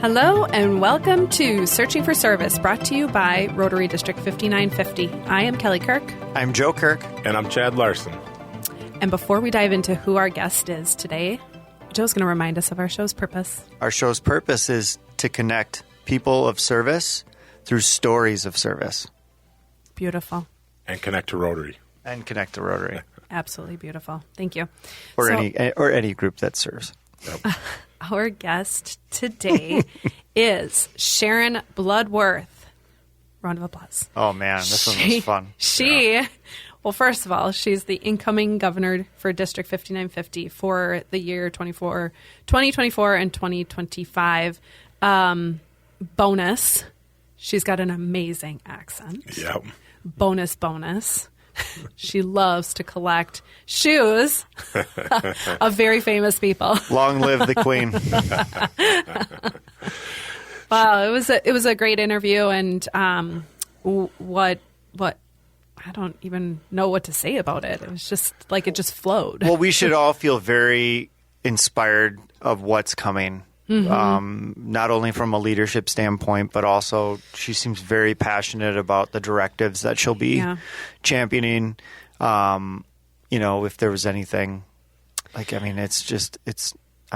Hello and welcome to Searching for Service, brought to you by Rotary District 5950. I am Kelly Kirk. I'm Joe Kirk. And I'm Chad Larson. And before we dive into who our guest is today, Joe's going to remind us of our show's purpose. Our show's purpose is to connect people of service through stories of service. Beautiful. And connect to Rotary. Absolutely beautiful. Thank you. Or any group that serves. Yep. Our guest today is Sharon Bloodworth. Round of applause. Oh, man, this one was fun. Well, first of all, she's the incoming governor for District 5950 for the year 2024 and 2025. Bonus, she's got an amazing accent. Yep. Bonus. She loves to collect shoes of very famous people. Long live the Queen. Wow, it was a great interview, and what I don't even know what to say about it. It was just like it just flowed. Well, we should all feel very inspired of what's coming. Not only from a leadership standpoint, but also she seems very passionate about the directives that she'll be championing. If there was anything, I'm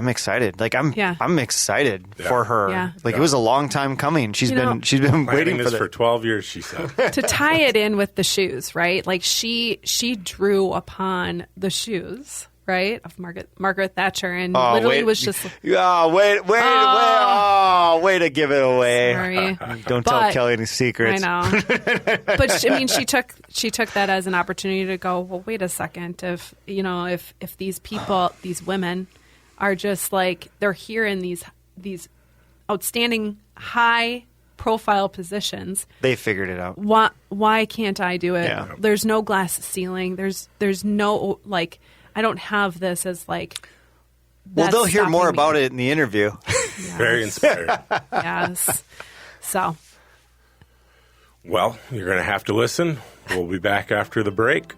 excited. I'm excited for her. Yeah. It was a long time coming. She's been waiting for 12 years, she said. To tie it in with the shoes, right? Like she drew upon the shoes, right, of Margaret Thatcher, and was just way to give it away. Sorry. Don't tell Kelly any secrets. I know. But she took that as an opportunity to go, well, wait a second. If these people, these women are just like, they're here in these outstanding high profile positions. They figured it out. Why can't I do it? Yeah. There's no glass ceiling. There's no I don't have this as like. Well, they'll hear more about it in the interview. Yes. Very inspired. Yes. So. Well, you're going to have to listen. We'll be back after the break.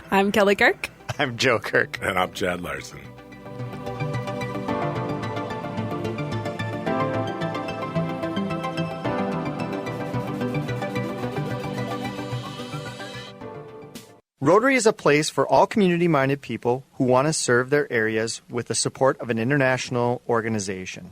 I'm Kelly Kirk. I'm Joe Kirk. And I'm Chad Larson. Rotary is a place for all community-minded people who want to serve their areas with the support of an international organization.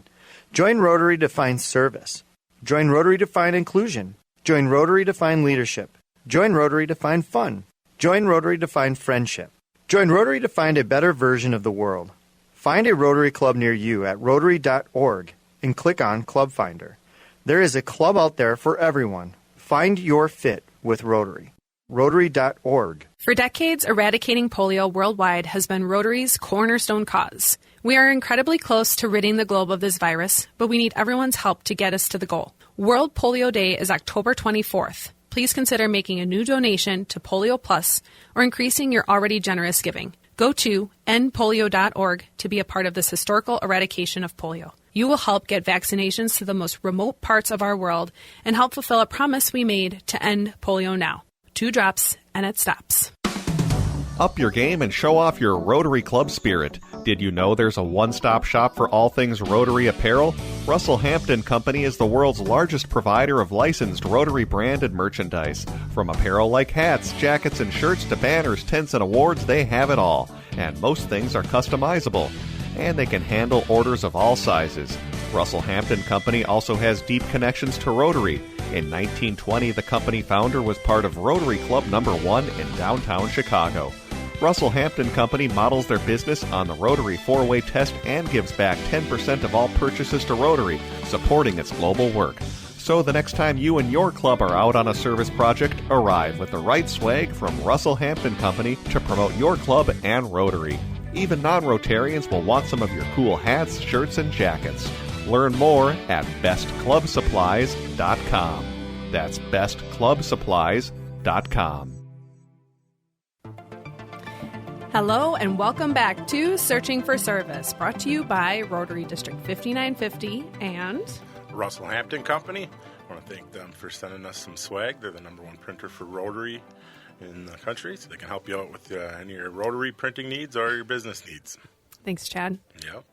Join Rotary to find service. Join Rotary to find inclusion. Join Rotary to find leadership. Join Rotary to find fun. Join Rotary to find friendship. Join Rotary to find a better version of the world. Find a Rotary Club near you at Rotary.org and click on Club Finder. There is a club out there for everyone. Find your fit with Rotary. Rotary.org. For decades, eradicating polio worldwide has been Rotary's cornerstone cause. We are incredibly close to ridding the globe of this virus, but we need everyone's help to get us to the goal. World Polio Day is October 24th. Please consider making a new donation to Polio Plus or increasing your already generous giving. Go to endpolio.org to be a part of this historical eradication of polio. You will help get vaccinations to the most remote parts of our world and help fulfill a promise we made to end polio now. 2 drops, and it stops. Up your game and show off your Rotary Club spirit. Did you know there's a one-stop shop for all things Rotary apparel? Russell Hampton Company is the world's largest provider of licensed Rotary branded merchandise. From apparel like hats, jackets, and shirts to banners, tents, and awards, they have it all. And most things are customizable. And they can handle orders of all sizes. Russell Hampton Company also has deep connections to Rotary. In 1920, the company founder was part of Rotary Club No. 1 in downtown Chicago. Russell Hampton Company models their business on the Rotary 4-way test and gives back 10% of all purchases to Rotary, supporting its global work. So the next time you and your club are out on a service project, arrive with the right swag from Russell Hampton Company to promote your club and Rotary. Even non-Rotarians will want some of your cool hats, shirts, and jackets. Learn more at bestclubsupplies.com. That's bestclubsupplies.com. Hello and welcome back to Searching for Service, brought to you by Rotary District 5950 and Russell Hampton Company. I want to thank them for sending us some swag. They're the #1 printer for Rotary in the country, so they can help you out with any of your Rotary printing needs or your business needs. Thanks, Chad. Yep.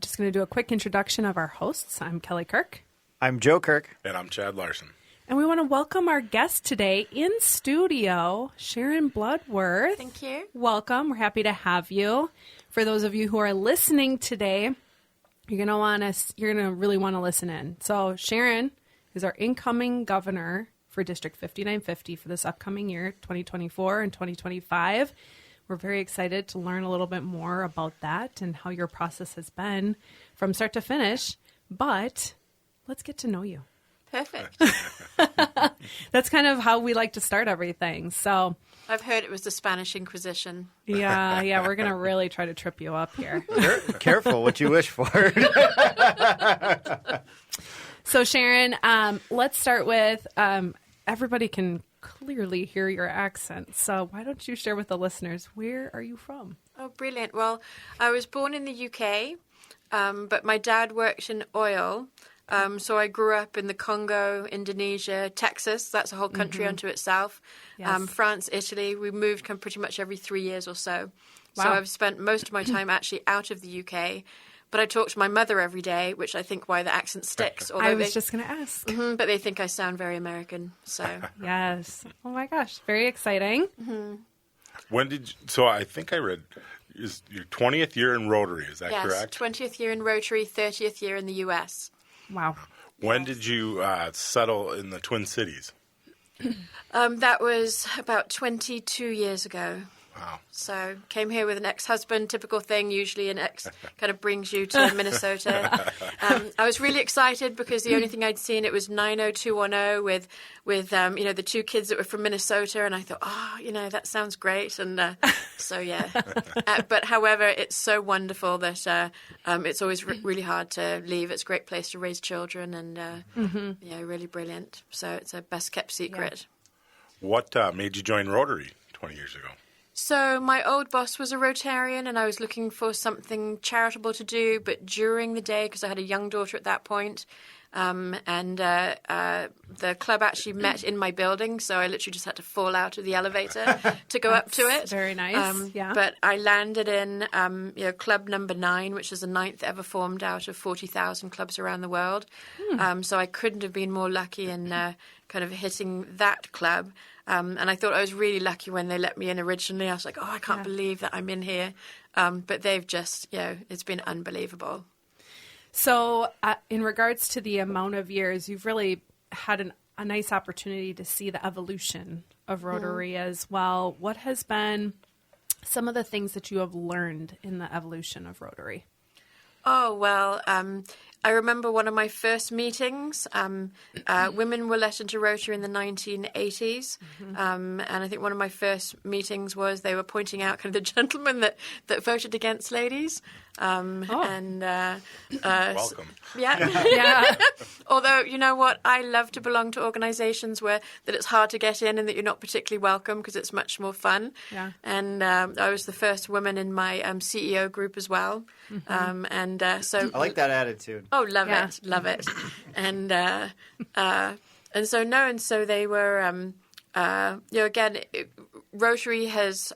Just going to do a quick introduction of our hosts. I'm Kelly Kirk. I'm Joe Kirk. And I'm Chad Larson. And we want to welcome our guest today in studio, Sharon Bloodworth. Thank you. Welcome. We're happy to have you. For those of you who are listening today, you're going to really want to listen in. So Sharon is our incoming governor for District 5950 for this upcoming year, 2024 and 2025. We're very excited to learn a little bit more about that and how your process has been from start to finish. But let's get to know you. Perfect. That's kind of how we like to start everything. So I've heard it was the Spanish Inquisition. yeah, we're going to really try to trip you up here. Careful what you wish for. So Sharon, let's start with, everybody can clearly hear your accent. So why don't you share with the listeners, where are you from? Oh, brilliant. Well, I was born in the UK, but my dad worked in oil. So I grew up in the Congo, Indonesia, Texas. That's a whole country unto itself. Yes. France, Italy. We moved pretty much every 3 years or so. Wow. So I've spent most of my time actually out of the UK. But I talk to my mother every day, which I think why the accent sticks. I was just going to ask. But they think I sound very American. So Yes. Oh my gosh. Very exciting. So I think I read, is your 20th year in Rotary, is that yes, correct? 20th year in Rotary, 30th year in the US. Wow. When did you settle in the Twin Cities? That was about 22 years ago. Wow. So came here with an ex-husband, typical thing. Usually an ex kind of brings you to Minnesota. I was really excited because the only thing I'd seen, it was 90210 with the two kids that were from Minnesota. And I thought, that sounds great. And so, yeah. But however, it's so wonderful that it's always really hard to leave. It's a great place to raise children and, really brilliant. So it's a best kept secret. Yeah. What made you join Rotary 20 years ago? So my old boss was a Rotarian and I was looking for something charitable to do, but during the day, because I had a young daughter at that point, the club actually met in my building, so I literally just had to fall out of the elevator to go up to it. Very nice, yeah. But I landed in club number 9, which is the 9th ever formed out of 40,000 clubs around the world. So I couldn't have been more lucky in kind of hitting that club. And I thought I was really lucky when they let me in originally. I was like, I can't believe that I'm in here. But they've just, it's been unbelievable. So in regards to the amount of years, you've really had a nice opportunity to see the evolution of Rotary as well. What has been some of the things that you have learned in the evolution of Rotary? Oh, well, I remember one of my first meetings. Women were let into Rotary in the 1980s. And I think one of my first meetings was they were pointing out kind of the gentlemen that voted against ladies. Welcome. Yeah. Although, you know what? I love to belong to organizations where that it's hard to get in and that you're not particularly welcome because it's much more fun. Yeah. And I was the first woman in my CEO group as well. So I like that attitude. Oh, love it. And so they were, Rotary has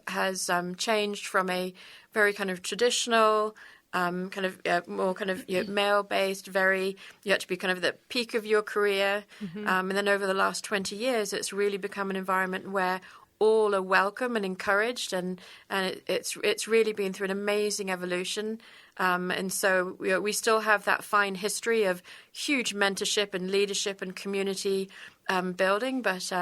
changed from a very kind of traditional, more kind of male-based, you have to be kind of the peak of your career. And then over the last 20 years, it's really become an environment where all are welcome and encouraged, and it's really been through an amazing evolution. And so we still have that fine history of huge mentorship and leadership and community building, but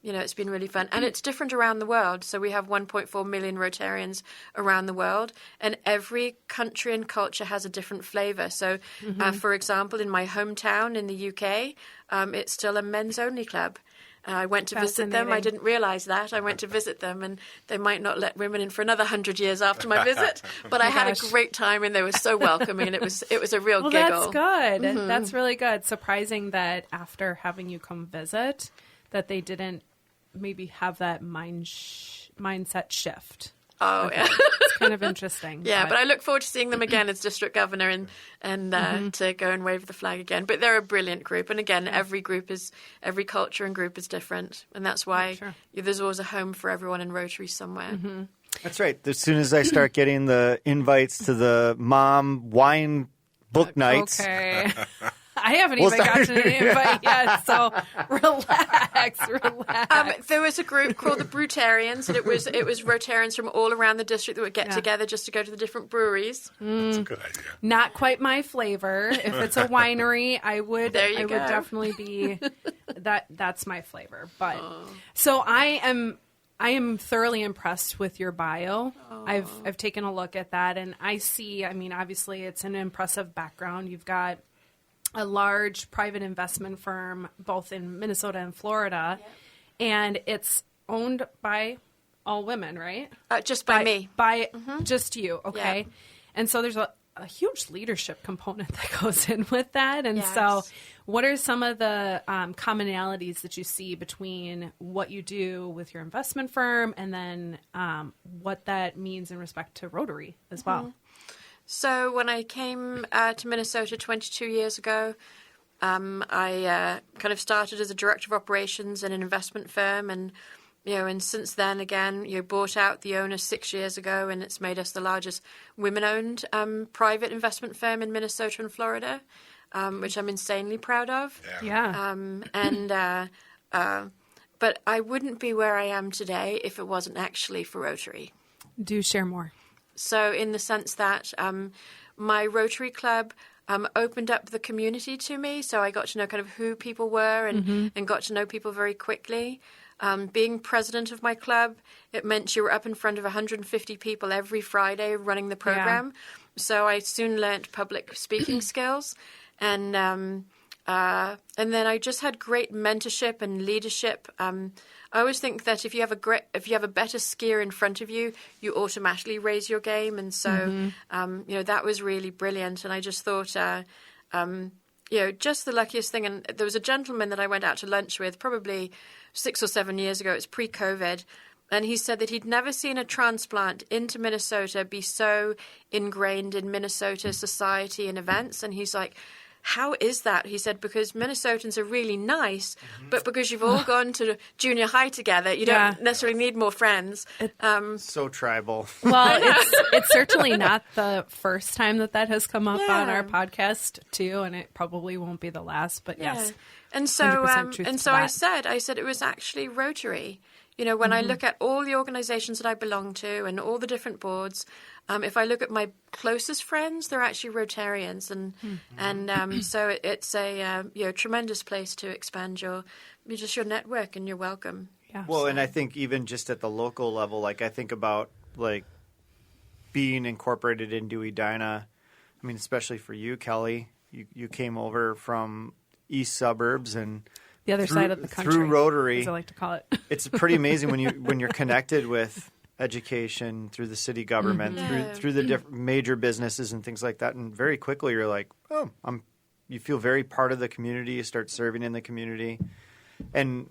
it's been really fun. And it's different around the world. So we have 1.4 million Rotarians around the world, and every country and culture has a different flavor. So, for example, in my hometown in the UK, it's still a men's-only club. I went to visit them. I didn't realize that. I went to visit them, and they might not let women in for another 100 years after my visit. But I had a great time, and they were so welcoming, and it was a real giggle. That's good. That's really good. Surprising that after having you come visit, that they didn't maybe have that mindset shift. Oh, yeah. It's kind of interesting. Yeah, but I look forward to seeing them again as district governor and to go and wave the flag again. But they're a brilliant group. And again, every culture and group is different. And that's why there's always a home for everyone in Rotary somewhere. That's right. As soon as I start getting the invites to the mom wine book nights. Okay. I haven't even gotten an invite yet, so relax. There was a group called the Brutarians, and it was Rotarians from all around the district that would get together just to go to the different breweries. That's a good idea. Not quite my flavor. If it's a winery, I would definitely be that's my flavor. But so I am thoroughly impressed with your bio. I've taken a look at that, and I see, I mean, obviously it's an impressive background. You've got a large private investment firm both in Minnesota and Florida, and it's owned by all women, right? Just by me. By just you, okay? Yeah. And so there's a huge leadership component that goes in with that. And Yes. so what are some of the commonalities that you see between what you do with your investment firm and then what that means in respect to Rotary as well? So when I came to Minnesota 22 years ago, I kind of started as a director of operations in an investment firm, and since then, again, bought out the owner 6 years ago, and it's made us the largest women-owned private investment firm in Minnesota and Florida, which I'm insanely proud of. Yeah. But I wouldn't be where I am today if it wasn't actually for Rotary. Do share more. So in the sense that my Rotary Club opened up the community to me, so I got to know kind of who people were and got to know people very quickly. Being president of my club, it meant you were up in front of 150 people every Friday running the program. Yeah. So I soon learnt public speaking skills, and then I just had great mentorship and leadership. I always think that if you have a better skier in front of you, you automatically raise your game, and so that was really brilliant. And I just thought, just the luckiest thing. And there was a gentleman that I went out to lunch with probably 6 or 7 years ago. It was pre-COVID. And he said that he'd never seen a transplant into Minnesota be so ingrained in Minnesota society and events. And he's like, how is that? He said, because Minnesotans are really nice, but because you've all gone to junior high together, you don't necessarily need more friends. So tribal. Well, it's certainly not the first time that has come up on our podcast, too, and it probably won't be the last, but yes. And so, I said it was actually Rotary. When I look at all the organizations that I belong to and all the different boards, if I look at my closest friends, they're actually Rotarians, and so it's a tremendous place to expand your network, and you're welcome. Yeah. Well, and I think even just at the local level, like I think about like being incorporated into Edina. I mean, especially for you, Kelly, you came over from east suburbs and the other side of the country, through Rotary, as I like to call it. It's pretty amazing when you're connected with education through the city government, through the different major businesses and things like that, and very quickly you're like, you feel very part of the community. You start serving in the community, and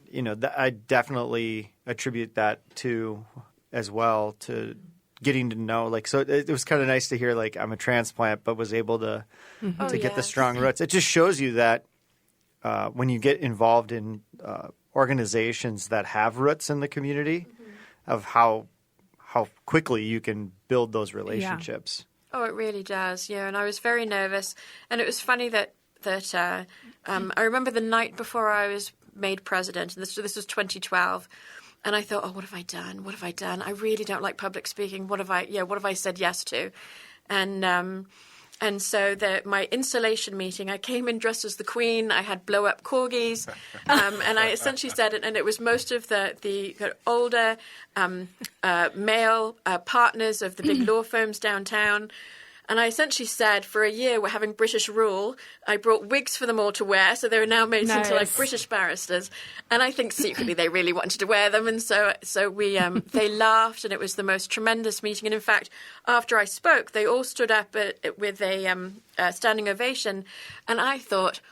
I definitely attribute that to as well to getting to know. Like, so it was kind of nice to hear like I'm a transplant, but was able to get the strong roots. It just shows you that. When you get involved in organizations that have roots in the community, of how quickly you can build those relationships. Yeah. Oh, it really does. Yeah, and I was very nervous. And it was funny that I remember the night before I was made president, and this was 2012, and I thought, what have I done? What have I done? I really don't like public speaking. What have I said yes to? And so my installation meeting, I came in dressed as the Queen. I had blow-up corgis, and I essentially said it. And it was most of the older male partners of the big law firms downtown. And I essentially said, for a year, we're having British rule. I brought wigs for them all to wear, so they were now made into like British barristers. And I think secretly they really wanted to wear them. And so we they laughed, and it was the most tremendous meeting. And in fact, after I spoke, they all stood up with a standing ovation. And I thought,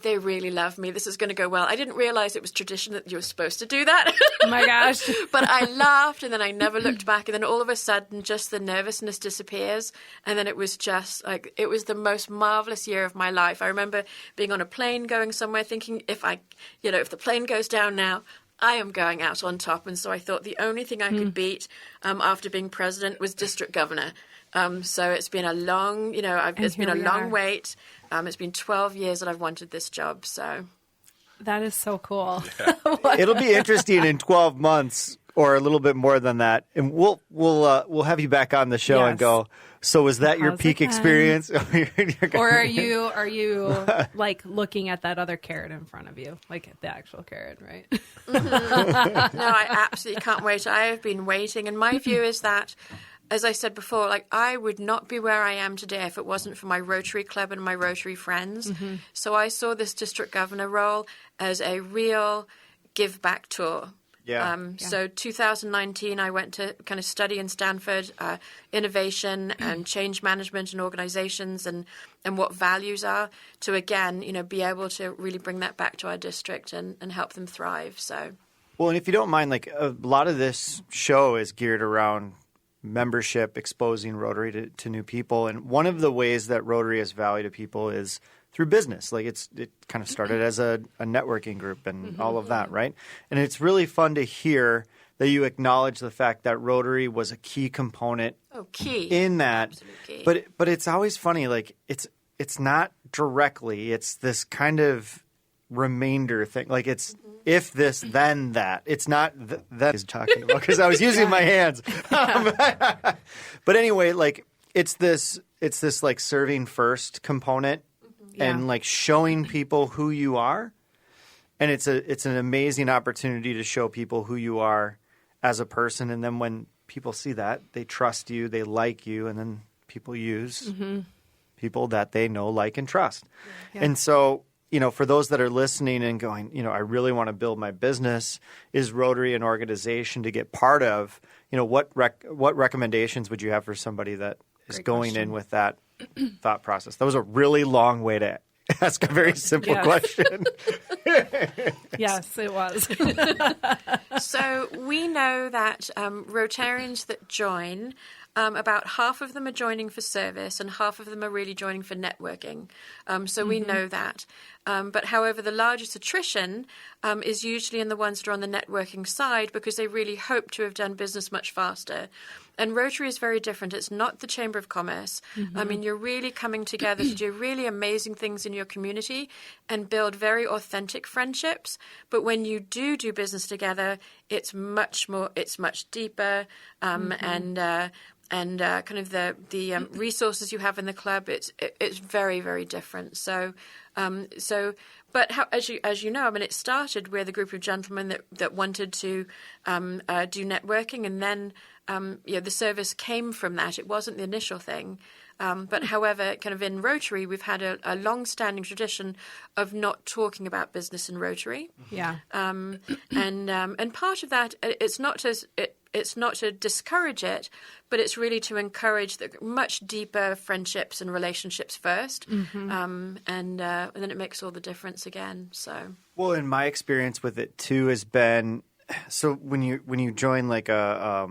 they really love me. This is going to go well. I didn't realize it was tradition that you were supposed to do that. Oh my gosh. But I laughed, and then I never looked back. And then all of a sudden, just the nervousness disappears. And then it was just like, it was the most marvelous year of my life. I remember being on a plane going somewhere thinking, if the plane goes down now, I am going out on top. And so I thought the only thing I could beat after being president was district governor. So it's been a long, it's been a long wait. It's been 12 years that I've wanted this job. So that is so cool. Yeah. It'll be interesting in 12 months or a little bit more than that, and we'll have you back on the show and go. So was that your peak experience? Or are you like looking at that other carrot in front of you, like the actual carrot, right? Mm-hmm. No, I absolutely can't wait. I have been waiting, and my view is that, as I said before, like I would not be where I am today if it wasn't for my Rotary Club and my Rotary friends. Mm-hmm. So I saw this district governor role as a real give back tour. Yeah. So 2019, I went to kind of study in Stanford, innovation and change management and organizations and what values are to, again, be able to really bring that back to our district and help them thrive. So, well, and if you don't mind, like a lot of this show is geared around membership, exposing Rotary to new people. And one of the ways that Rotary is valued to people is through business. Like it kind of started as a networking group and all of that, right? And it's really fun to hear that you acknowledge the fact that Rotary was a key component in that. Key. But it's always funny, like it's not directly. It's this kind of remainder thing. Like it's if this, then that. It's not that he's talking about because I was using my hands. But anyway, like it's this like serving first component. And like showing people who you are, and it's an amazing opportunity to show people who you are as a person. And then when people see that, they trust you, they like you, and then people use people that they know, like, and trust. Yeah. And so, for those that are listening and going, I really want to build my business, is Rotary an organization to get part of? What recommendations would you have for somebody that is going in with that thought process? That was a really long way to ask a very simple question. Yes, it was. So we know that Rotarians that join, about half of them are joining for service and half of them are really joining for networking. So we know that. But however, the largest attrition is usually in the ones that are on the networking side because they really hope to have done business much faster. And Rotary is very different. It's not the Chamber of Commerce. I mean, you're really coming together to do really amazing things in your community and build very authentic friendships. But when you do business together, it's much deeper and kind of the resources you have in the club, it's very, very different. But as you know, I mean, it started with a group of gentlemen that wanted to do networking, and then the service came from that. It wasn't the initial thing. But however, kind of in Rotary, we've had a long-standing tradition of not talking about business in Rotary. Yeah. And part of that, it's not to discourage it, but it's really to encourage the much deeper friendships and relationships first, and then it makes all the difference again. So, well, in my experience with it too has been, so when you join like a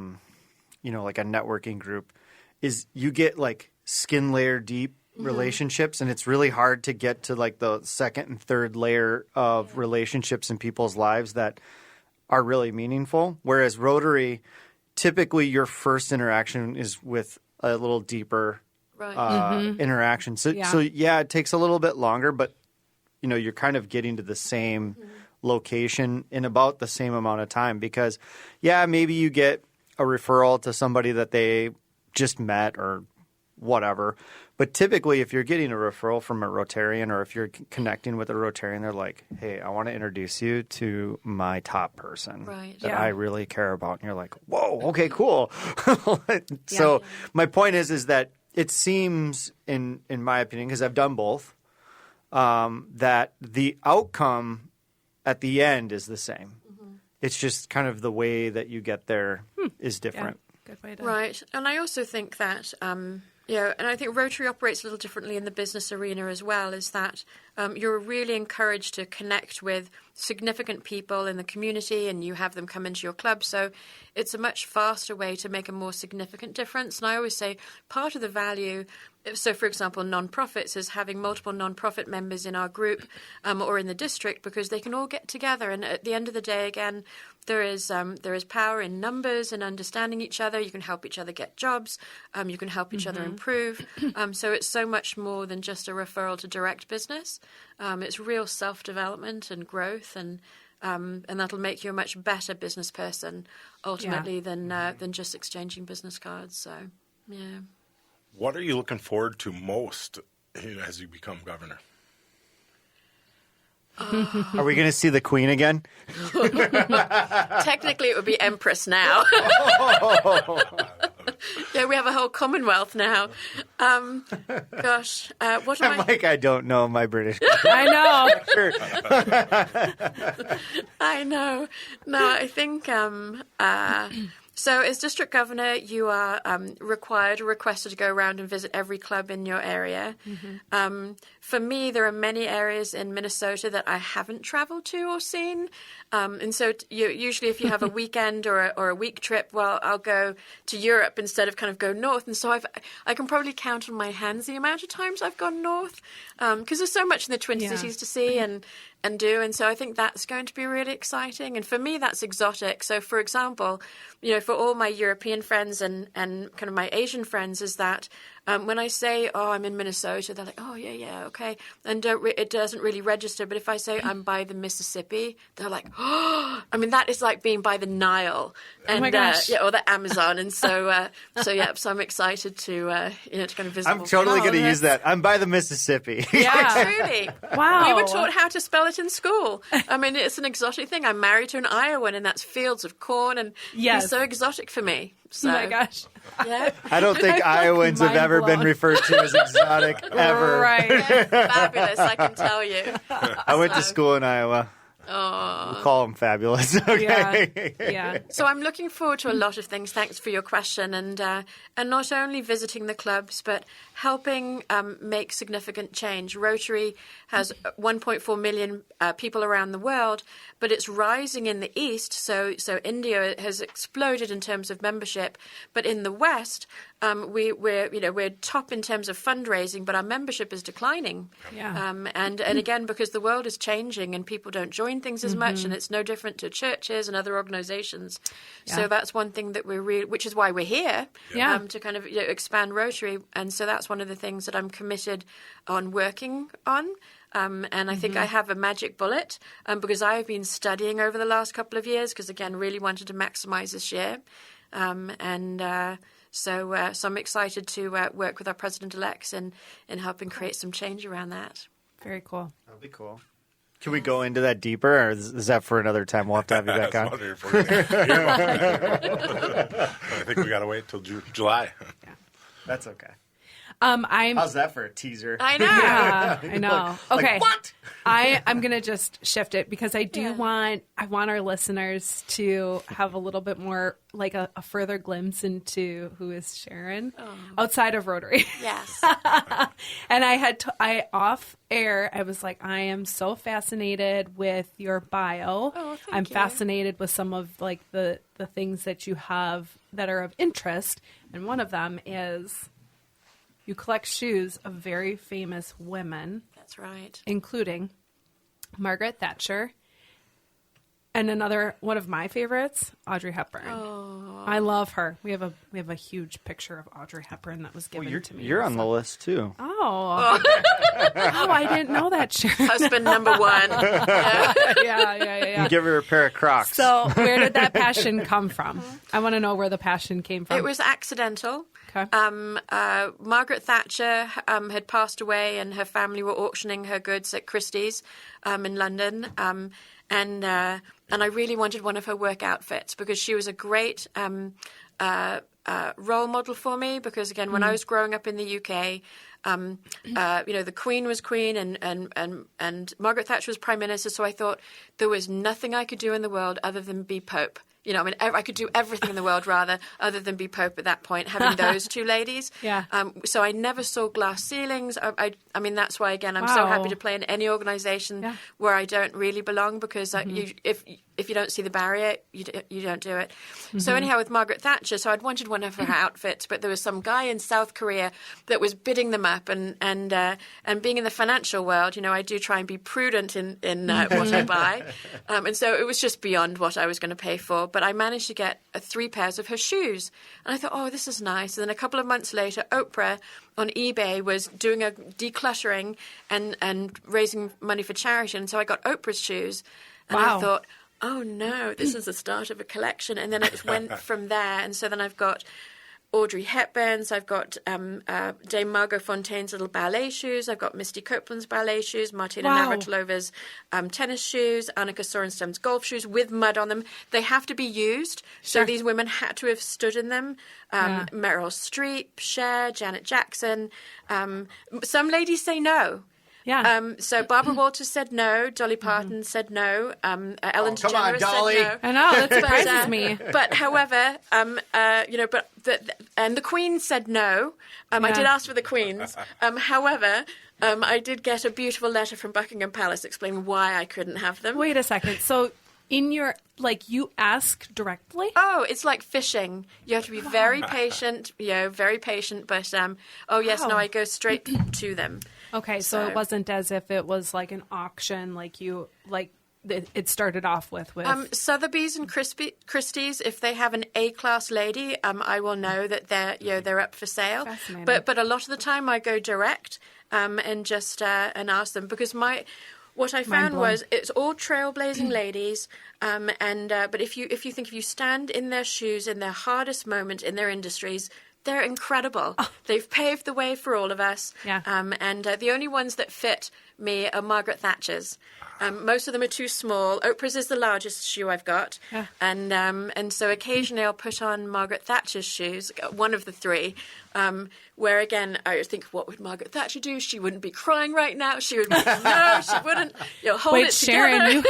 like a networking group, is you get like skin layer deep relationships, and it's really hard to get to like the second and third layer of relationships in people's lives that are really meaningful. Whereas Rotary, typically your first interaction is with a little deeper interaction. So it takes a little bit longer, but you're kind of getting to the same location in about the same amount of time because maybe you get a referral to somebody that they just met or whatever. But typically, if you're getting a referral from a Rotarian or if you're connecting with a Rotarian, they're like, hey, I want to introduce you to my top person that I really care about. And you're like, whoa, okay, cool. So my point is that it seems, in my opinion, because I've done both, that the outcome at the end is the same. It's just kind of the way that you get there is different. Yeah. Good way to... Right. And I also think that... and I think Rotary operates a little differently in the business arena as well, is that you're really encouraged to connect with significant people in the community and you have them come into your club. So it's a much faster way to make a more significant difference. And I always say part of the value, so for example, nonprofits is having multiple nonprofit members in our group or in the district because they can all get together. And at the end of the day, again, there is power in numbers and understanding each other. You can help each other get jobs. You can help each other improve. So it's so much more than just a referral to direct business. It's real self-development and growth, and that'll make you a much better business person ultimately than just exchanging business cards. So, yeah. What are you looking forward to most as you become governor? Are we going to see the Queen again? Technically, it would be Empress now. Yeah, we have a whole Commonwealth now. Gosh, what am I'm like, I don't know my British. I know. I know. No, I think so as district governor, you are requested to go around and visit every club in your area. For me, there are many areas in Minnesota that I haven't traveled to or seen. And so usually if you have a weekend or a week trip, well, I'll go to Europe instead of kind of go north. And so I can probably count on my hands the amount of times I've gone north, because there's so much in the Twin Cities to see and do. And so I think that's going to be really exciting. And for me, that's exotic. So, for example, for all my European friends and kind of my Asian friends, is that when I say, I'm in Minnesota, they're like, oh, yeah, okay. And it doesn't really register. But if I say I'm by the Mississippi, they're like, oh, I mean, that is like being by the Nile and, oh my gosh. or the Amazon. And so, so I'm excited to kind of visit. I'm totally going to use that. I'm by the Mississippi. Yeah, truly. Wow. We were taught how to spell it in school. I mean, it's an exotic thing. I'm married to an Iowan, and that's fields of corn, and Yes. he's so exotic for me. So, Oh my gosh. yeah. I don't think Iowans have Mind ever been blown. referred to as exotic ever. Right. Fabulous, I can tell you. I went to school in Iowa. We'll call them fabulous. Okay. Yeah. So I'm looking forward to a lot of things. Thanks for your question, and not only visiting the clubs, but helping make significant change. Rotary has 1.4 million people around the world, but it's rising in the East. So India has exploded in terms of membership, but in the West, we're top in terms of fundraising, but our membership is declining. Yeah. And again, because the world is changing and people don't join things as much, and it's no different to churches and other organizations. Yeah. So that's one thing that which is why we're here, Yeah. to kind of expand Rotary. And so that's one of the things that I'm committed on working on. And I think I have a magic bullet because I've been studying over the last couple of years because, again, really wanted to maximize this year. So I'm excited to work with our president-elects in helping create some change around that. Very cool. That'll be cool. Can we go into that deeper, or is that for another time? We'll have to have you back on. I think we got to wait till July. That's okay. I'm. How's that for a teaser? I know. Yeah, I know. Like, Okay. what? I'm gonna just shift it because I want our listeners to have a little bit more, like a further glimpse into who is Sharon outside of Rotary. Yes. And I off air, I was like, I am so fascinated with your bio. Oh, thank I'm you. fascinated with some of like the things that you have that are of interest, and one of them is you collect shoes of very famous women, That's right. including Margaret Thatcher, and another one of my favorites, Audrey Hepburn. Oh. I love her. We have a huge picture of Audrey Hepburn that was given to me. You're on the list too. Oh, I didn't know that, Sharon. Husband number one. Yeah. You give her a pair of Crocs. So, where did that passion come from? I want to know where the passion came from. It was accidental. Okay. Margaret Thatcher had passed away, and her family were auctioning her goods at Christie's in London. And I really wanted one of her work outfits because she was a great role model for me. Because again, when I was growing up in the UK, the Queen was Queen and Margaret Thatcher was Prime Minister. So I thought there was nothing I could do in the world other than be Pope. I could do everything in the world rather other than be Pope at that point, having those two ladies. Yeah. So I never saw glass ceilings. I mean, that's why, again, I'm so happy to play in any organization where I don't really belong because if you don't see the barrier, you don't do it. So anyhow, with Margaret Thatcher, so I'd wanted one of her outfits, but there was some guy in South Korea that was bidding them up, and being in the financial world, I do try and be prudent in what I buy, and so it was just beyond what I was going to pay for. But I managed to get 3 pairs of her shoes, and I thought, oh, this is nice. And then a couple of months later, Oprah on eBay was doing a decluttering and raising money for charity, and so I got Oprah's shoes, and I thought, oh no, this is the start of a collection. And then it went from there. And so then I've got Audrey Hepburn's, I've got Dame Margot Fontaine's little ballet shoes, I've got Misty Copeland's ballet shoes, Martina Navratilova's tennis shoes, Annika Sorenstem's golf shoes with mud on them. They have to be used. So these women had to have stood in them. Meryl Streep, Cher, Janet Jackson. Some ladies say no. Yeah. So Barbara Walters said no. Dolly Parton said no. Ellen DeGeneres Dolly. said no. I know, that surprises me. But however, and the Queen said no. I did ask for the Queen's. However, I did get a beautiful letter from Buckingham Palace explaining why I couldn't have them. Wait a second. So in your, you ask directly? Oh, it's like fishing. You have to be very patient, very patient. But, no, I go straight to them. Okay, so it wasn't as if it was like an auction, it started off with Sotheby's and Christie's. If they have an A-class lady, I will know that they're up for sale. Fascinating. But a lot of the time I go direct and just and ask them, because what I found was it's all trailblazing ladies, but if you stand in their shoes in their hardest moment in their industries, they're incredible. Oh. They've paved the way for all of us. Yeah. And the only ones that fit me are Margaret Thatcher's. Most of them are too small. Oprah's is the largest shoe I've got. Yeah. And so occasionally I'll put on Margaret Thatcher's shoes, one of the 3, where again, I think, what would Margaret Thatcher do? She wouldn't be crying right now. She would no, she wouldn't. Hold it together. Sharon,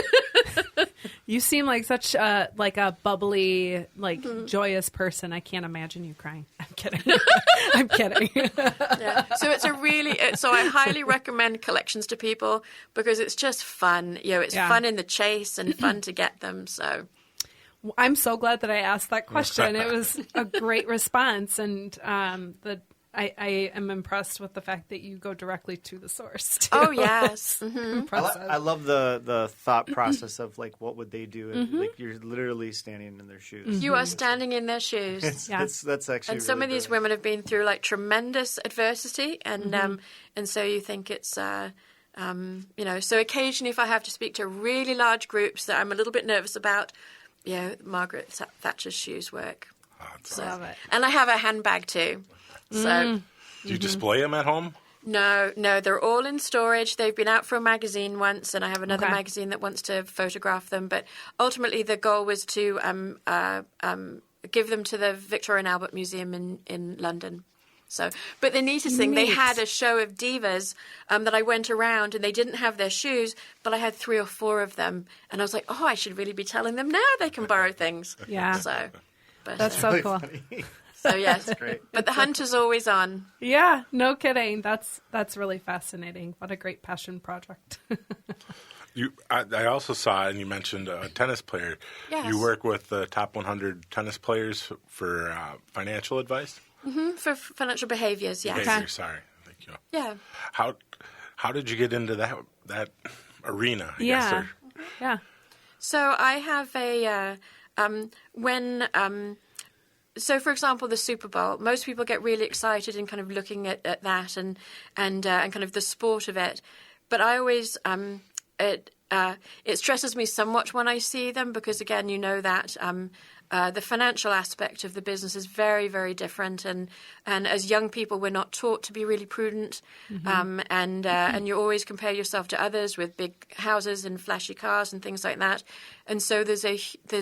you seem like such a bubbly, joyous person. I can't imagine you crying. I'm kidding. I'm kidding. Yeah. So it's so I highly recommend collections to people because it's just fun. It's fun in the chase and fun to get them. So I'm so glad that I asked that question. It was a great response, and I am impressed with the fact that you go directly to the source, too. Oh, yes. Mm-hmm. I love the thought process of, what would they do? And, you're literally standing in their shoes. You are standing in their shoes. That's actually And some really of these brilliant. women have been through, tremendous adversity, and so you think it's... so occasionally if I have to speak to really large groups that I'm a little bit nervous about, Margaret Thatcher's shoes work. Oh, love it. And I have a handbag too. So, do you display them at home? No, they're all in storage. They've been out for a magazine once, and I have another magazine that wants to photograph them. But ultimately, the goal was to give them to the Victoria and Albert Museum in London. So, but the neatest thing, they had a show of divas that I went around, and they didn't have their shoes, but I had 3 or 4 of them, and I was like, oh, I should really be telling them now they can borrow things. Yeah. So, but, that's so cool. Funny. So yes, That's great. But the hunt is always on. Yeah, no kidding. That's really fascinating. What a great passion project. I also saw, and you mentioned a tennis player. Yes. You work with the top 100 tennis players for financial advice? Mm-hmm, for financial behaviors, yes. Behavior, sorry. Thank you. Yeah. How did you get into that arena, I yeah. guess? Or... Yeah. So I have so, for example, the Super Bowl, most people get really excited and kind of looking at that and kind of the sport of it. But I always, it stresses me somewhat when I see them because, again, that the financial aspect of the business is very, very different. And as young people, we're not taught to be really prudent. And you always compare yourself to others with big houses and flashy cars and things like that. And so there's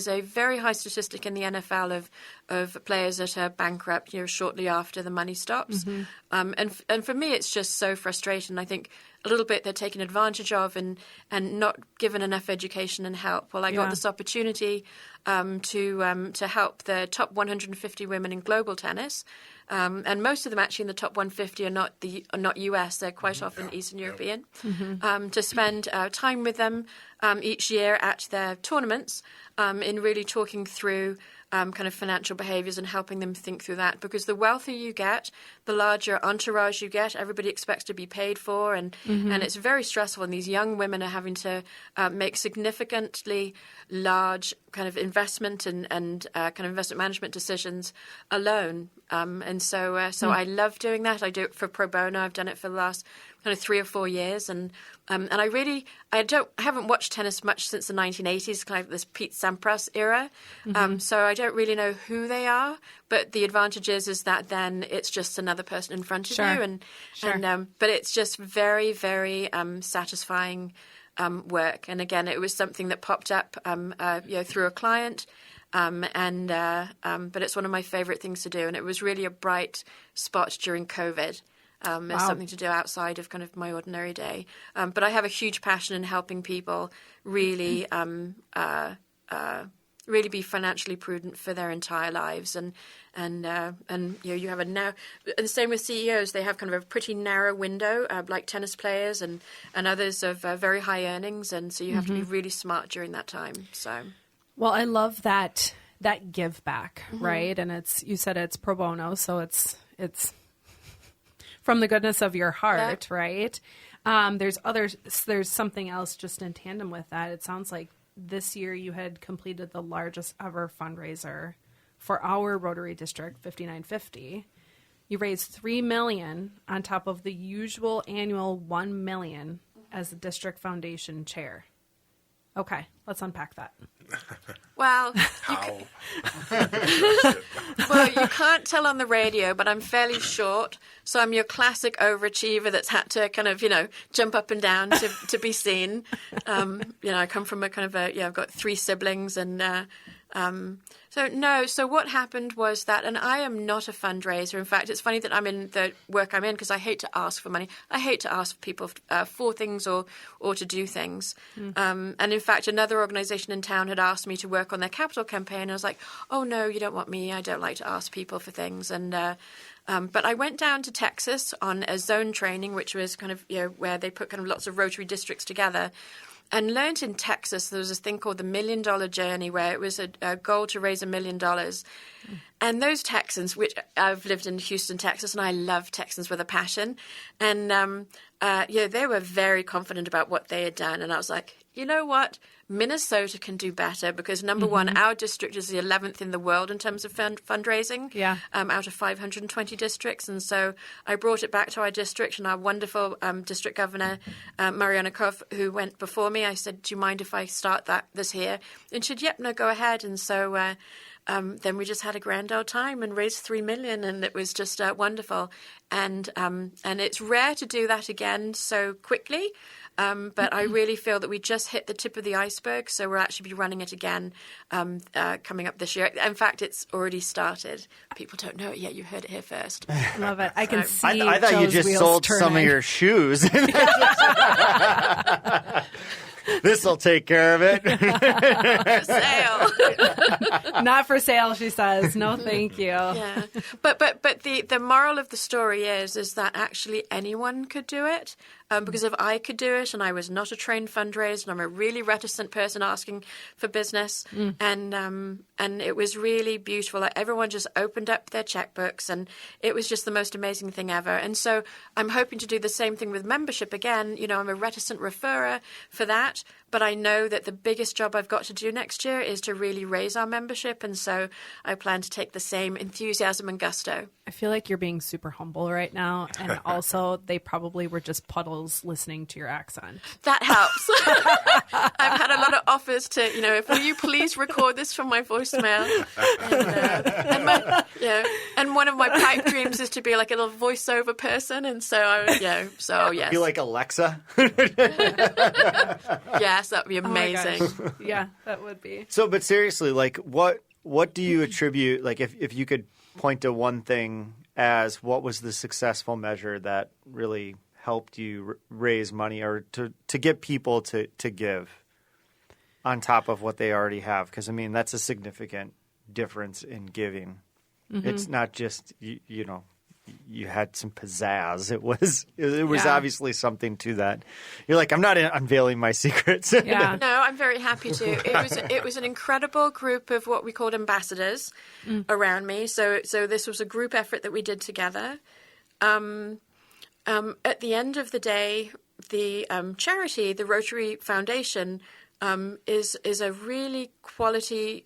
a very high statistic in the NFL of players that are bankrupt, shortly after the money stops. And for me, it's just so frustrating. I think a little bit they're taken advantage of and not given enough education and help. Well, I got this opportunity to help the top 150 women in global tennis. And most of them actually in the top 150 are not US. They're quite often Eastern European. To spend time with them each year at their tournaments in really talking through kind of financial behaviors and helping them think through that. Because the wealthier you get, the larger entourage you get. Everybody expects to be paid for, and it's very stressful. And these young women are having to make significantly large kind of investment and kind of investment management decisions alone. And so I love doing that. I do it for pro bono. I've done it for the last kind of 3 or 4 years, and I haven't watched tennis much since the 1980s, kind of this Pete Sampras era. So I don't really know who they are, but the advantage is that then it's just another person in front of you, but it's just very, very satisfying work. And again, it was something that popped up through a client. But it's one of my favorite things to do, and it was really a bright spot during COVID. It's something to do outside of kind of my ordinary day. But I have a huge passion in helping people really really be financially prudent for their entire lives. And you have and the same with CEOs. They have kind of a pretty narrow window, like tennis players and others of very high earnings. And so you have to be really smart during that time. So. Well, I love that give back, right? And you said it's pro bono, so it's from the goodness of your heart, right? There's something else just in tandem with that. It sounds like this year you had completed the largest ever fundraiser for our Rotary District 5950. You raised $3 million on top of the usual annual $1 million as the district foundation chair. Okay, let's unpack that. Well, you can't tell on the radio, but I'm fairly short, so I'm your classic overachiever that's had to kind of, jump up and down to be seen. I come from a kind of I've got 3 siblings, and So what happened was that, and I am not a fundraiser. In fact, it's funny that I'm in the work I'm in because I hate to ask for money. I hate to ask people for things or to do things. And in fact, another organization in town had asked me to work on their capital campaign. I was like, oh, no, you don't want me. I don't like to ask people for things. And but I went down to Texas on a zone training, which was kind of where they put kind of lots of Rotary districts together. And learned in Texas there was this thing called the $1 Million Journey, where it was a goal to raise $1 million. And those Texans, which I've lived in Houston, Texas, and I love Texans with a passion. And they were very confident about what they had done. And I was like, you know what? Minnesota can do better because, number one, our district is the 11th in the world in terms of fundraising out of 520 districts. And so I brought it back to our district, and our wonderful district governor, Mariana Kov, who went before me, I said, do you mind if I start this here? And she said, yep, no, go ahead. And so then we just had a grand old time and raised $3 million, and it was just wonderful. And it's rare to do that again so quickly. But I really feel that we just hit the tip of the iceberg, so we'll actually be running it again coming up this year. In fact, it's already started. People don't know it yet. You heard it here first. Love it. I can see I thought Joe's you just wheels sold turning. some of your shoes. This will take care of it. For sale. Not for sale, she says. No, thank you. Yeah. But the moral of the story is that actually anyone could do it. Because if I could do it, and I was not a trained fundraiser, and I'm a really reticent person asking for business, and it was really beautiful. Like, everyone just opened up their checkbooks, and it was just the most amazing thing ever. And so I'm hoping to do the same thing with membership again. I'm a reticent referrer for that, but I know that the biggest job I've got to do next year is to really raise our membership, and so I plan to take the same enthusiasm and gusto. I feel like you're being super humble right now, and also they probably were just puddles listening to your accent. That helps. I've had a lot of offers to, will you please record this from my voicemail? And one of my pipe dreams is to be like a little voiceover person, and so yes. Be like Alexa. Yes, that'd be amazing. Oh yeah, that would be. So, but seriously, like, what do you attribute? Like, if you could point to one thing as what was the successful measure that really helped you raise money or to get people to give on top of what they already have? Because, I mean, that's a significant difference in giving. Mm-hmm. It's not just, you know, you had some pizzazz. It was obviously something to that. You're like, I'm not unveiling my secrets. Yeah. No, I'm very happy to. It was an incredible group of what we called ambassadors around me. So this was a group effort that we did together. At the end of the day, the charity, the Rotary Foundation, is a really quality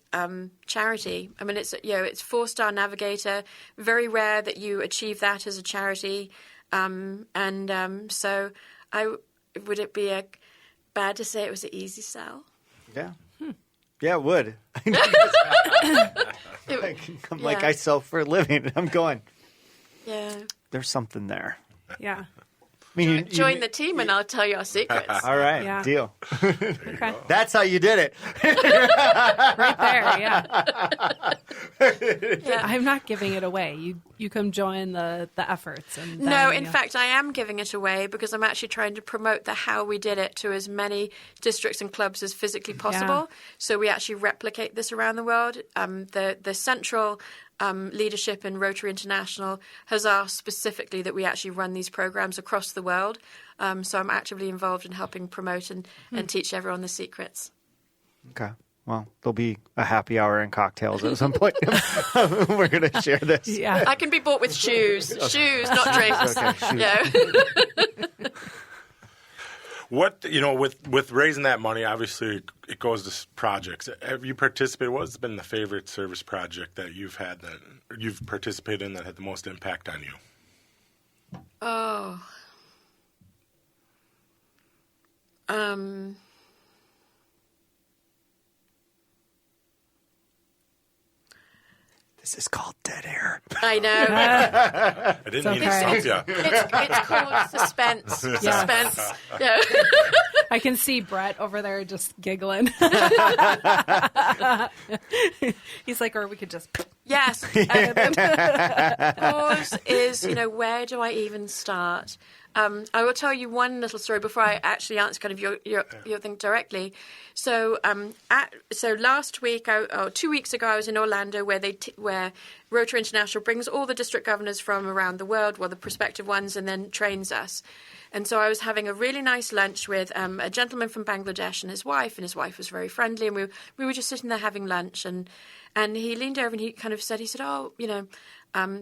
charity. I mean, it's 4-star Navigator. Very rare that you achieve that as a charity. So would it be bad to say it was an easy sell? Yeah. Yeah, it would. I sell for a living. I'm going. Yeah. There's something there. Yeah. I mean, Join the team and I'll tell you our secrets. All right, Yeah. deal. Okay. That's how you did it. Right there, yeah. I'm not giving it away. You come join the efforts. And then, No, in fact, I am giving it away because I'm actually trying to promote the how we did it to as many districts and clubs as physically possible. Yeah. So we actually replicate this around the world. The central leadership in Rotary International has asked specifically that we actually run these programs across the world. So I'm actively involved in helping promote and teach everyone the secrets. Okay. Well, there'll be a happy hour and cocktails at some point. We're going to share this. Yeah. I can be bought with shoes. Shoes, not drinks. Okay, shoes. Yeah. What, with raising that money, obviously it goes to projects. Have you participated? What's been the favorite service project that you've had that you've participated in that had the most impact on you? Oh. This is called dead air. I know. I didn't mean to okay. stop you. It's called suspense. Suspense. Yeah. I can see Brett over there just giggling. He's like, or we could just... Yes. Pause is, where do I even start? I will tell you one little story before I actually answer kind of your thing directly. So, last week, 2 weeks ago, I was in Orlando, where Rotary International brings all the district governors from around the world, the prospective ones, and then trains us. And so I was having a really nice lunch with a gentleman from Bangladesh and his wife was very friendly, and we were just sitting there having lunch, and he leaned over and he kind of said,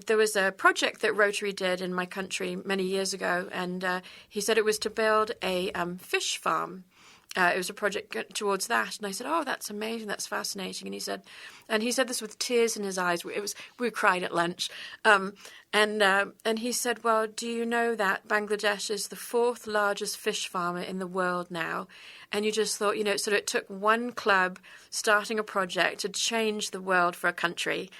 there was a project that Rotary did in my country many years ago, and he said it was to build a fish farm. It was a project towards that, and I said, "Oh, that's amazing! That's fascinating." And he said this with tears in his eyes. We cried at lunch, and he said, "Well, do you know that Bangladesh is the 4th largest fish farmer in the world now?" And you just thought, sort of it took one club starting a project to change the world for a country.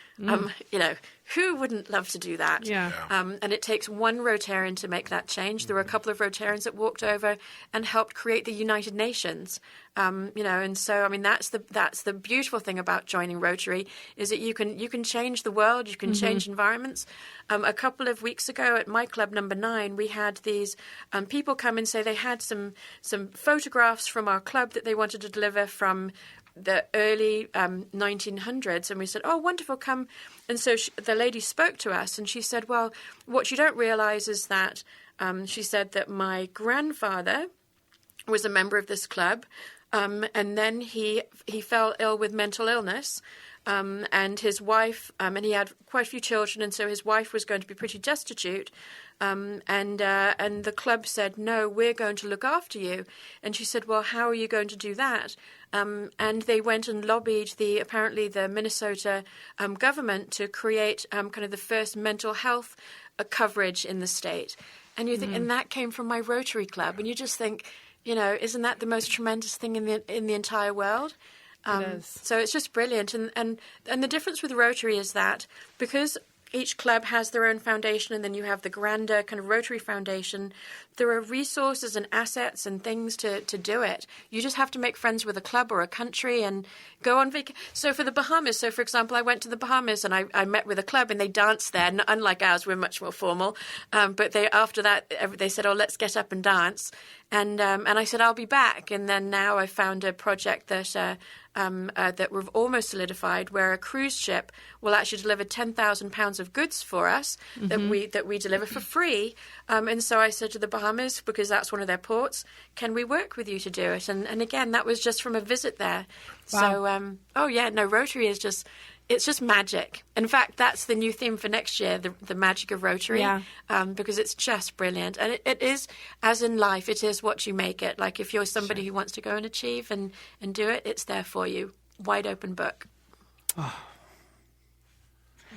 Who wouldn't love to do that? Yeah. And it takes one Rotarian to make that change. There were a couple of Rotarians that walked over and helped create the United Nations. And so, I mean, that's the beautiful thing about joining Rotary is that you can change the world, you can change environments. A couple of weeks ago at my club, number 9, we had these people come and say they had some photographs from our club that they wanted to deliver from the early 1900s, and we said, "Oh, wonderful, come." And so the lady spoke to us, and she said, "Well, what you don't realize is that," she said, "that my grandfather was a member of this club, and then he fell ill with mental illness, and his wife, and he had quite a few children, and so his wife was going to be pretty destitute, and the club said, 'No, we're going to look after you.' And she said, 'Well, how are you going to do that?' And they went and lobbied apparently the Minnesota government to create kind of the first mental health coverage in the state. And you think, and that came from my Rotary Club, and you just think, isn't that the most tremendous thing in the entire world? It is. So it's just brilliant. And the difference with Rotary is that because each club has their own foundation, and then you have the grander kind of Rotary Foundation, there are resources and assets and things to do it. You just have to make friends with a club or a country and go on vacation. So for the Bahamas, for example, I went to the Bahamas and I met with a club and they danced there. And unlike ours, we're much more formal. But after that, they said, "Oh, let's get up and dance." And I said, "I'll be back." And then now I found a project that we've almost solidified, where a cruise ship will actually deliver £10,000 of goods for us that we deliver for free. And so I said to the Bahamas, because that's one of their ports, "Can we work with you to do it?" And again, that was just from a visit there. Wow. So Rotary is just. It's just magic. In fact, that's the new theme for next year, the magic of Rotary, because it's just brilliant. And it is, as in life, it is what you make it. Like if you're somebody who wants to go and achieve and do it, it's there for you. Wide open book.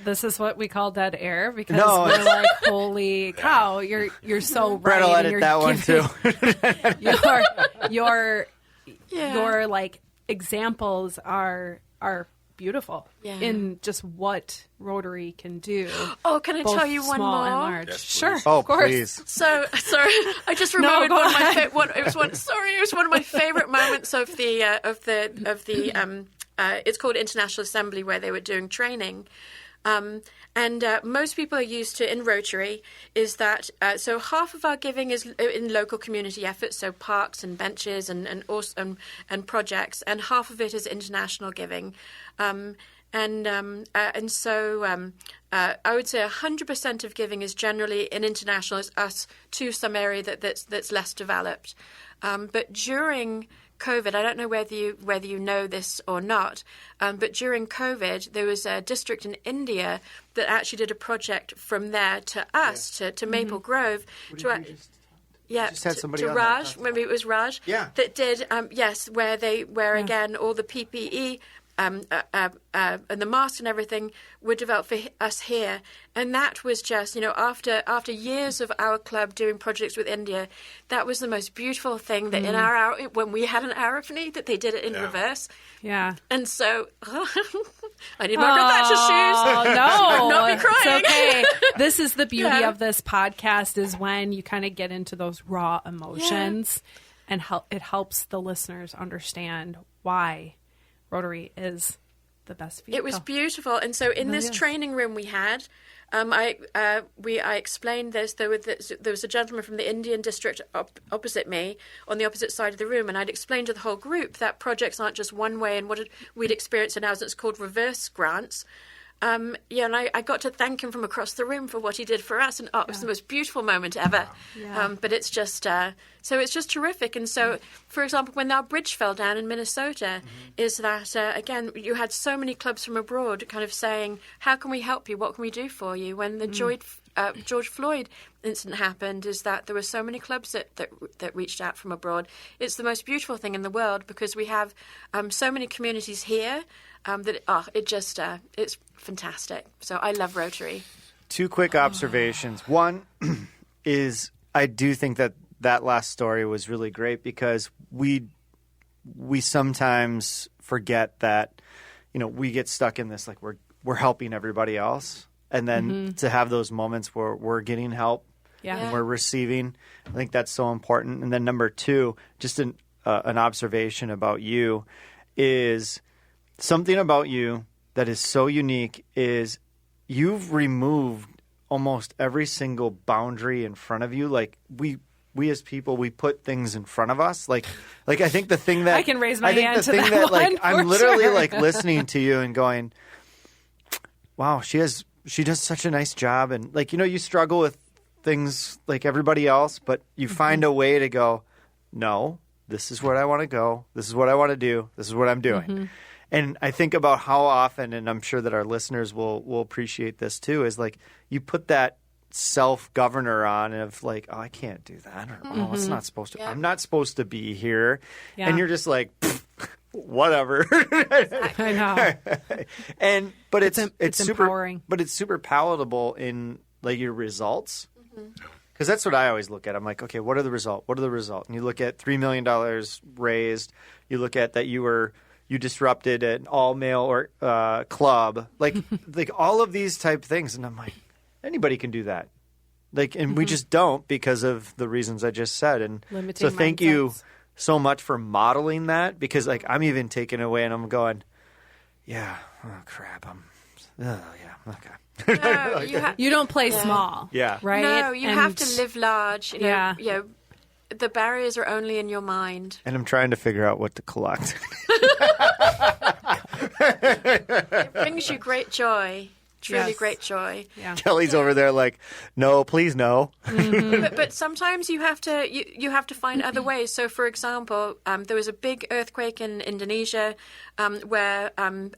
This is what we call dead air, because we're like, holy cow, you're so right. Brett will edit that one too. your like examples are beautiful in just what Rotary can do. Oh, can I tell you one small more? And large. Yes, sure, Oh, of course. please. So sorry, I just remembered No, go one of my ahead. it was one of my favorite moments of the it's called International Assembly, where they were doing training. And most people are used to in Rotary is that so half of our giving is in local community efforts, so parks and benches and projects, and half of it is international giving. And so I would say 100% of giving is generally in international, is us to some area that's less developed. But during COVID, I don't know whether you know this or not, but during COVID, there was a district in India that actually did a project from there to us, to Maple Grove. Just had somebody to on Raj, that. maybe it was Raj, that did, where again, all the PPE and the masks and everything were developed for us here. And that was just, after years of our club doing projects with India, that was the most beautiful thing that in our when we had an Araphany, that they did it in reverse. Yeah. And so I need my Rebecca shoes. Oh, no. Not be crying. It's okay. This is the beauty of this podcast, is when you kind of get into those raw emotions and it helps the listeners understand why Rotary is the best vehicle. It was beautiful. And so in this training room we had, I explained this. There was a gentleman from the Indian district opposite me on the opposite side of the room, and I'd explained to the whole group that projects aren't just one way, and what we'd experienced in ours, it's called reverse grants. And I got to thank him from across the room for what he did for us, and it was the most beautiful moment ever. Yeah. But it's just so it's just terrific. And so, for example, when our bridge fell down in Minnesota, is that again you had so many clubs from abroad kind of saying, "How can we help you? What can we do for you?" When the George Floyd incident happened, is that there were so many clubs that reached out from abroad. It's the most beautiful thing in the world, because we have so many communities here. It's fantastic. So I love Rotary. Two quick observations. One is I do think that last story was really great, because we sometimes forget that, we get stuck in this, like we're helping everybody else. And then to have those moments where we're getting help and we're receiving, I think that's so important. And then number two, just an observation about you, is something about you that is so unique is you've removed almost every single boundary in front of you. Like we as people, we put things in front of us. Like I think the thing that I can raise my hand to thing that like one, I'm for literally sure. like listening to you and going, wow, she does such a nice job. And like, you struggle with things like everybody else, but you find a way to go, no, this is where I want to go. This is what I want to do. This is what I'm doing. And I think about how often, and I'm sure that our listeners will appreciate this too, is like you put that self-governor on of like, oh, I can't do that. Or, oh, it's not supposed to. I'm not supposed to be here. Yeah. And you're just like, whatever. I know. But it's super empowering. But it's super palatable in like your results. Because that's what I always look at. I'm like, okay, what are the result? What are the result? And you look at $3 million raised. You look at that you disrupted an all-male or club, like all of these type things. And I'm like, anybody can do that. And we just don't because of the reasons I just said. And Limiting so thank mindsets. you so much for modeling that, because I'm even taken away and I'm going, yeah, oh crap, okay. No, You don't play small. Yeah. Right? No, you have And- to live large. You know, Yeah. You know, the barriers are only in your mind. And I'm trying to figure out what to collect. It brings you great joy. Truly Yes. great joy. Yeah. Kelly's over there like, no, please no. But sometimes you have to find other ways. So, for example, there was a big earthquake in Indonesia where a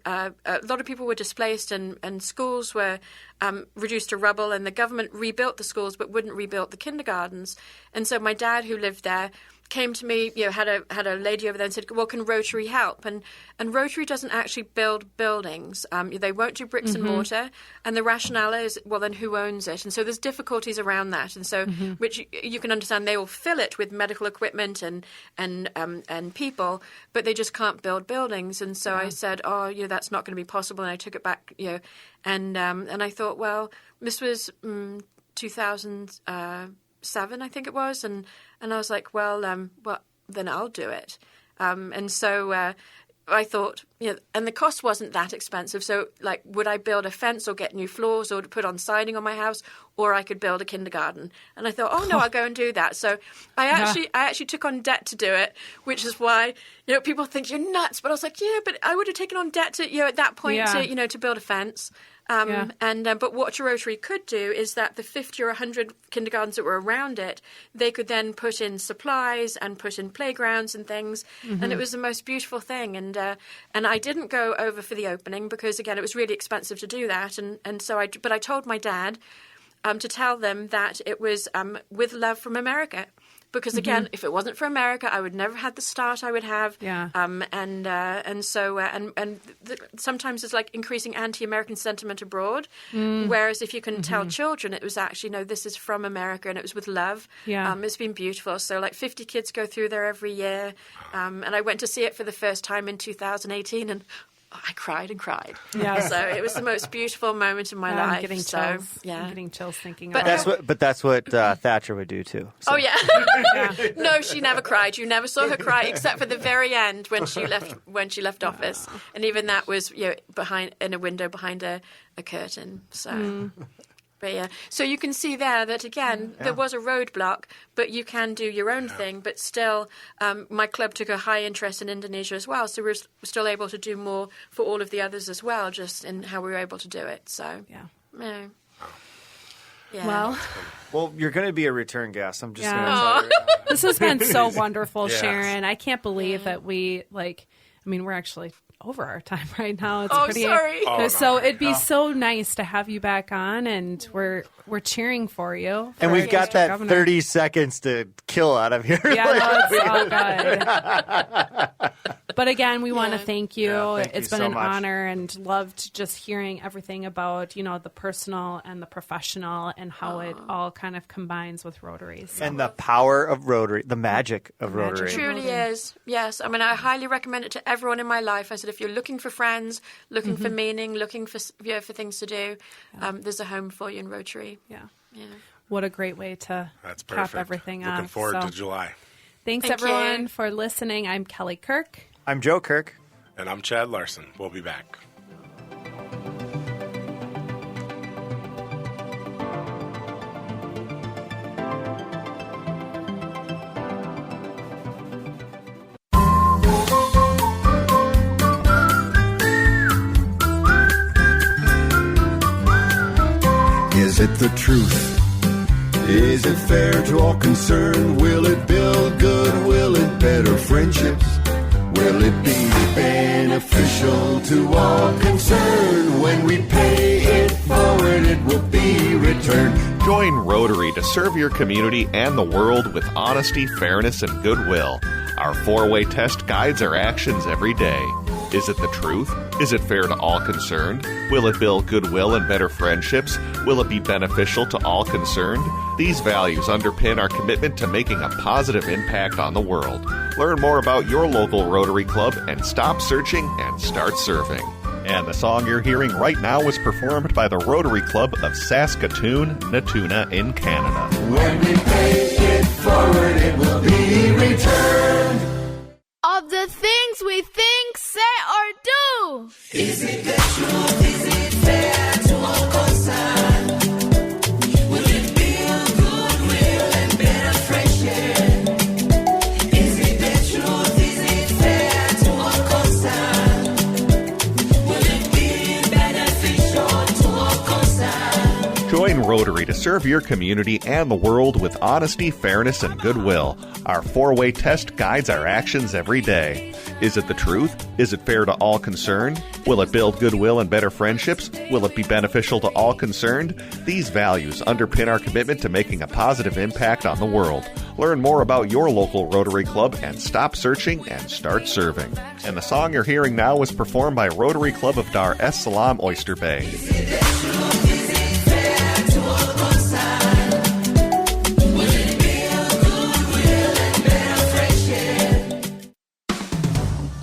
lot of people were displaced and schools were reduced to rubble, and the government rebuilt the schools but wouldn't rebuild the kindergartens. And so my dad, who lived there, came to me, had a lady over there and said, well, can Rotary help? And Rotary doesn't actually build buildings. They won't do bricks and mortar. And the rationale is, well, then who owns it? And so there's difficulties around that. And so, which you can understand, they will fill it with medical equipment and people, but they just can't build buildings. And so I said, that's not going to be possible. And I took it back, and I thought, well, this was 2007, I think it was, and I was like, well, then I'll do it. And so I thought, and the cost wasn't that expensive. So, like, would I build a fence or get new floors or to put on siding on my house, or I could build a kindergarten? And I thought, oh no, I'll go and do that. So I actually took on debt to do it, which is why people think you're nuts. But I was like, yeah, but I would have taken on debt to at that point to build a fence. But what Rotary could do is that the 50 or 100 kindergartens that were around it, they could then put in supplies and put in playgrounds and things, and it was the most beautiful thing. And I didn't go over for the opening because, again, it was really expensive to do that. And so I told my dad to tell them that it was with love from America. Because again, if it wasn't for America, I would never have had the start I would have. Yeah. Sometimes it's like increasing anti-American sentiment abroad. Whereas if you can tell children, it was actually no, this is from America, and it was with love. Yeah. It's been beautiful. So like 50 kids go through there every year, and I went to see it for the first time in 2018, and I cried and cried. Yeah. So it was the most beautiful moment in my life. I'm getting so, chills. yeah. I'm getting chills thinking But about That's what Thatcher would do too. So. Oh yeah. No, she never cried. You never saw her cry except for the very end when she left office, and even that was behind in a window behind a curtain. So. But yeah, so you can see there that, again, there was a roadblock, but you can do your own thing. But still, my club took a high interest in Indonesia as well, so we're still able to do more for all of the others as well, just in how we were able to do it. So, yeah. Well, you're going to be a return guest. I'm just going to tell you. This has been so wonderful, Yes. Sharon. I can't believe that we're actually over our time right now. It's Sorry. So it'd be so nice to have you back on, and we're cheering for you. And we've got that 30 seconds to kill out of here. Yeah, no, it's all good. But again, we want to thank you. Thank It's you been so an much. honor, and loved just hearing everything about, the personal and the professional and how it all kind of combines with Rotary. So. And the power of Rotary, the magic of Magic. Rotary. Truly is. Yes. I mean, I highly recommend it to everyone in my life. I said, if you're looking for friends, looking for meaning, looking for for things to do, there's a home for you in Rotary. Yeah. Yeah. What a great way to That's cap perfect. everything off. Looking forward So, to July. thanks, Thank everyone, you. for listening. I'm Kelly Kirk. I'm Joe Kirk. And I'm Chad Larson. We'll be back. Is it the truth? Is it fair to all concerned? Will it build good? Will it better friendships? Will it be beneficial to all concerned? When we pay it forward, it will be returned. Join Rotary to serve your community and the world with honesty, fairness, and goodwill. Our 4-way test guides our actions every day. Is it the truth? Is it fair to all concerned? Will it build goodwill and better friendships? Will it be beneficial to all concerned? These values underpin our commitment to making a positive impact on the world. Learn more about your local Rotary Club and stop searching and start serving. And the song you're hearing right now was performed by the Rotary Club of Saskatoon, Natuna in Canada. When we pay it forward, it will be returned. Of the things we think, say, or do. Is it the truth? Is it fair to all concerned? Will it build goodwill and better friendship? Is it the truth? Is it fair to all concerned? Will it be beneficial to all concerned? Join Rotary to serve your community and the world with honesty, fairness, and goodwill. Our 4-way test guides our actions every day. Is it the truth? Is it fair to all concerned? Will it build goodwill and better friendships? Will it be beneficial to all concerned? These values underpin our commitment to making a positive impact on the world. Learn more about your local Rotary Club and stop searching and start serving. And the song you're hearing now was performed by Rotary Club of Dar es Salaam, Oyster Bay.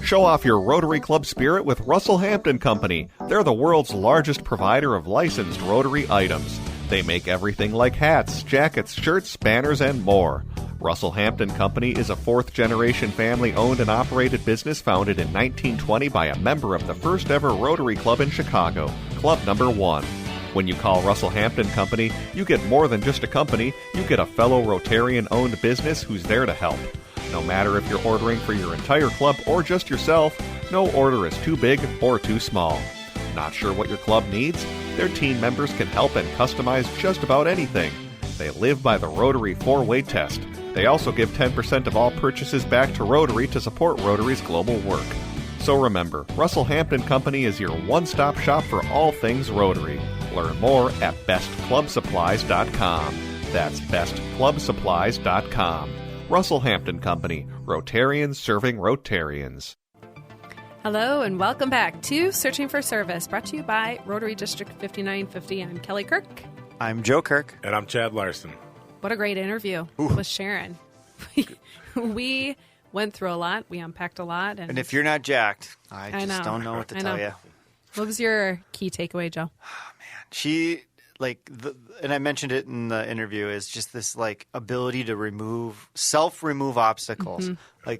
Show off your Rotary Club spirit with Russell Hampton Company. They're the world's largest provider of licensed Rotary items. They make everything like hats, jackets, shirts, banners, and more. Russell Hampton Company is a fourth-generation family-owned and operated business founded in 1920 by a member of the first-ever Rotary Club in Chicago, Club Number 1. When you call Russell Hampton Company, you get more than just a company. You get a fellow Rotarian-owned business who's there to help. No matter if you're ordering for your entire club or just yourself, no order is too big or too small. Not sure what your club needs? Their team members can help and customize just about anything. They live by the Rotary 4-way test. They also give 10% of all purchases back to Rotary to support Rotary's global work. So remember, Russell Hampton Company is your one-stop shop for all things Rotary. Learn more at bestclubsupplies.com. That's bestclubsupplies.com. Russell Hampton Company, Rotarians serving Rotarians. Hello and welcome back to Searching for Service, brought to you by Rotary District 5950. I'm Kelly Kirk. I'm Joe Kirk. And I'm Chad Larson. What a great interview with Sharon. We went through a lot. We unpacked a lot. And if you're not jacked, I just don't know what to tell you. What was your key takeaway, Joe? Oh, man. She... and I mentioned it in the interview, is just this ability to self-remove obstacles. Mm-hmm.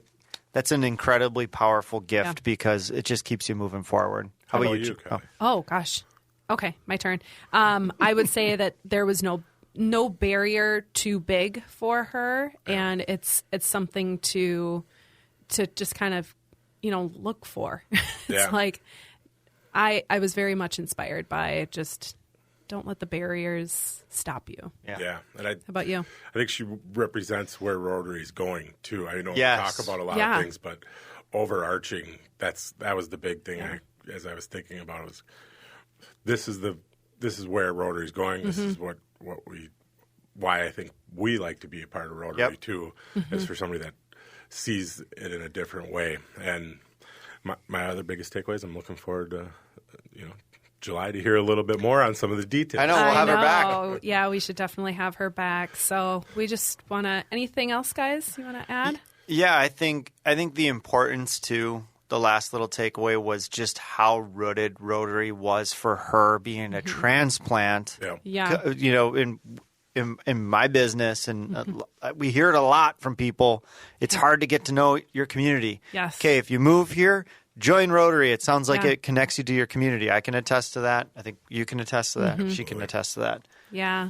That's an incredibly powerful gift because it just keeps you moving forward. How about you, Kelly? Oh gosh. Okay, my turn. I would say that there was no barrier too big for her, and it's something to just kind of look for. It's like I was very much inspired by just. Don't let the barriers stop you. Yeah. And how about you? I think she represents where Rotary is going, too. I know we talk about a lot of things, but overarching, that was the big thing as I was thinking about it, was this is where Rotary is going. This is why I think we like to be a part of Rotary, too, is for somebody that sees it in a different way. And my other biggest takeaways, I'm looking forward to, July to hear a little bit more on some of the details. I know, we'll have her back. Yeah, we should definitely have her back. So we just want to, anything else, guys, you want to add? Yeah, I think the importance to the last little takeaway was just how rooted Rotary was for her being a transplant. Yeah. In my business, and we hear it a lot from people. It's hard to get to know your community. Yes. Okay, if you move here, join Rotary. It sounds like it connects you to your community. I can attest to that. I think you can attest to that. She can attest to that. Yeah.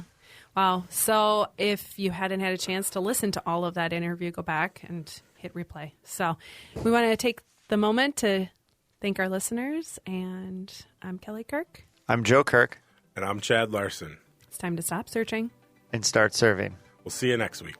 Wow. So if you hadn't had a chance to listen to all of that interview, go back and hit replay. So we want to take the moment to thank our listeners. And I'm Kelly Kirk. I'm Joe Kirk. And I'm Chad Larson. It's time to stop searching and start serving. We'll see you next week.